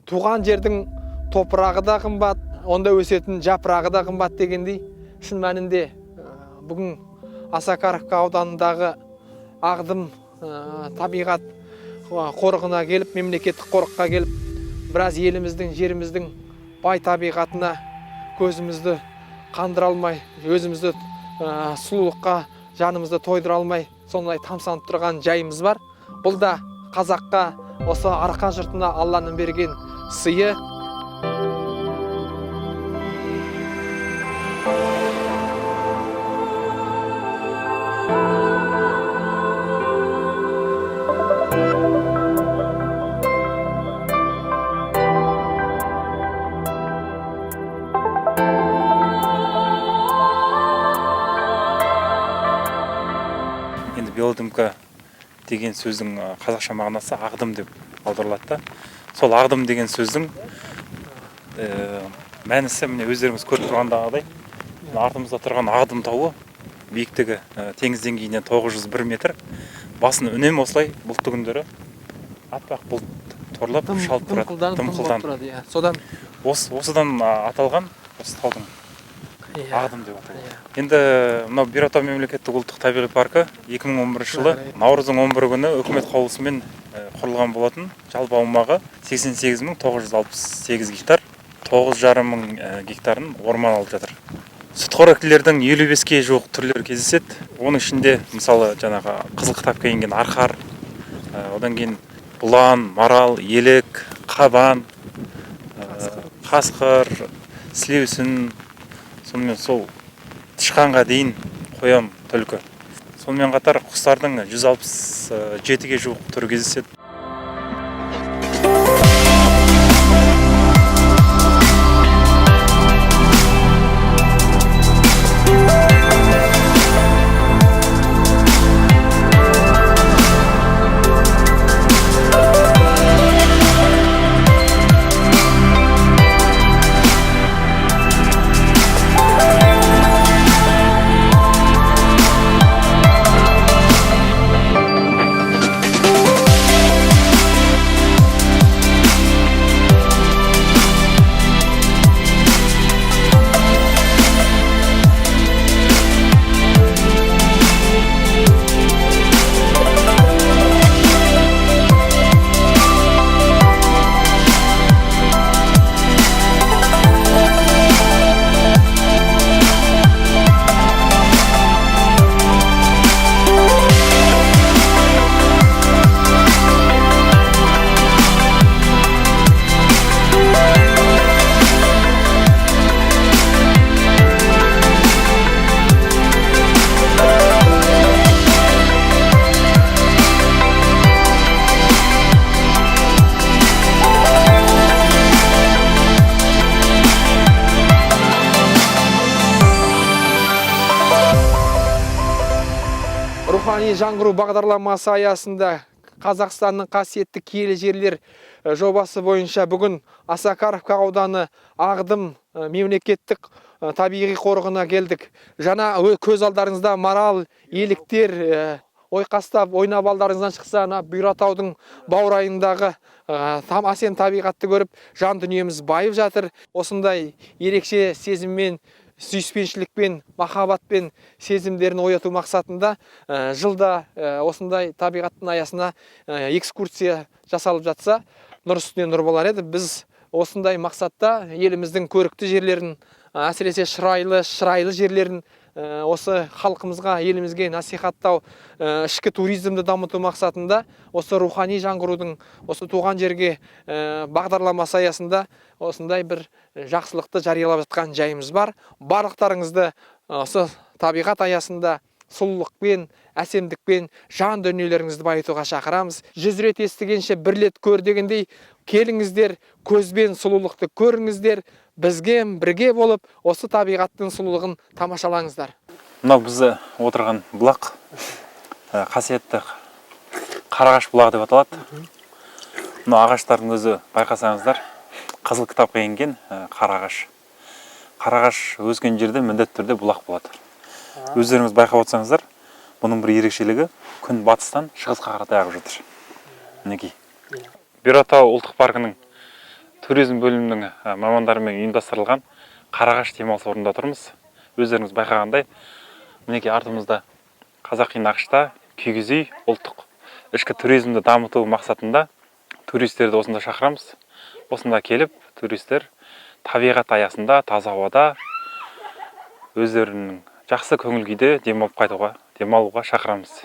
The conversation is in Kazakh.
туған жердің топырағы да қымбат, онда өсетін жапырағы да қымбат дегендей, шын мәнінде бүгін Осакаровка ауданындағы Ағдым табиғат қорығына келіп, мемлекеттік қорыққа келіп, біраз еліміздің, жеріміздің бай табиғатына көзімізді қандыра алмай, өзімізді сұлулыққа жанымызды тойдыра алмай, сондай тамсанып тұрған жайымыз бар. Бұл да қазаққа, осы Арқа жұртына Алланың берген сыйы. Енді биодымка деген сөздің қазақша мағынасы ағдым деп аударылады. Сол ағдым деген сөздің мәнісі міне өздеріңіз көріп тұрғандағыдай, артымызда тұрған Ағдым тауы биіктігі теңіз деңгейінен 901 метр. Басын үнемі осылай бұлтты күндері аппақ бұлт торлап шалып тұрады, дымқылданып. Содан осыдан аталған осы таудың Ағдым деп аталады. Енді мынау Бұйратау мемлекеттік ұлттық табиғи паркі 2011 жылы наурыздың 11 күні үкімет қаулысымен құрылған болатын. Жалпы аумағы 88.968 гектар, 9,5 мың гектарын орман алып жатыр. Сүтқоректілердің 55-ке жуық түрлері кездеседі. Оның ішінде мысалы жаңағы қызыл кітапқа енген арқар, одан кейін бұлан, марал, елек, қабан, қасқыр, сілеусін, сонымен сол тышқанға дейін қоям түлкі. Сонымен қатар құстардың 167-ге жуық түрі кездеседі. Рухани жаңғыру бағдарламасы аясында Қазақстанның қасиетті киелі жерлер жобасы бойынша бүгін Осакаровка ауданы Ағдым мемлекеттік табиғи қорығына келдік. Жаңа көз алдарыңызда марал, еліктер ойқастап, ойнап алдарыңыздан шықса, Бұйратаудың баурайындағы әсем табиғатты көріп, жан дүниеміз байып жатыр. Осындай ерекше сезіммен, сүйіспеншілікпен, махаббатпен сезімдерін ояту мақсатында жылда осындай табиғаттың аясына экскурсия жасалып жатса, нұр үстіне нұр болар еді. Біз осындай мақсатта еліміздің көрікті жерлерін, әсіресе шырайлы жерлерін осы халқымызға, елімізге насихаттау, ішкі туризмді дамыту мақсатында осы рухани жаңғырудың осы туған жерге бағдарламасы аясында осындай бір жақсылықты жариялап жатқан жайымыз бар. Барлықтарыңызды осы табиғат аясында сұлулықпен, әсемдікпен жан дүниелеріңізді байытуға шақырамыз. 100 рет естігенше бір рет көр дегендей, келіңіздер, көзбен сұлулықты көріңіздер, бізге бірге болып осы табиғаттың сұлулығын тамашалаңыздар. Мынау бізді отырған бұлақ қасиетті Қарағаш бұлағы деп аталады. Мына ағаштардың өзі байқасаңыздар, қызыл кітапқа енген қарағаш. Қарағаш өскен жерде міндетті түрде бұлақ болады. Өздеріңіз байқап отырсаңыздар, бұның бір ерекшелігі күн батыстан шығысқа қарай ағып жатыр. Мінекей. Бұйратау ұлттық паркінің туризм бөлімінің мамандарымен ұйымдастырылған Қарағаш демалыс орнында тұрмыз. Өздеріңіз байқағандай, мінекей артымызда қазақи нақышта кигіз үй ұлттық ішкі туризмді дамыту мақсатында туристерді осында шақырамыз. Осында келіп, туристер табиғат аясында, таза ауада өздерінің жақсы көңіл күйде демалуға шақырамыз.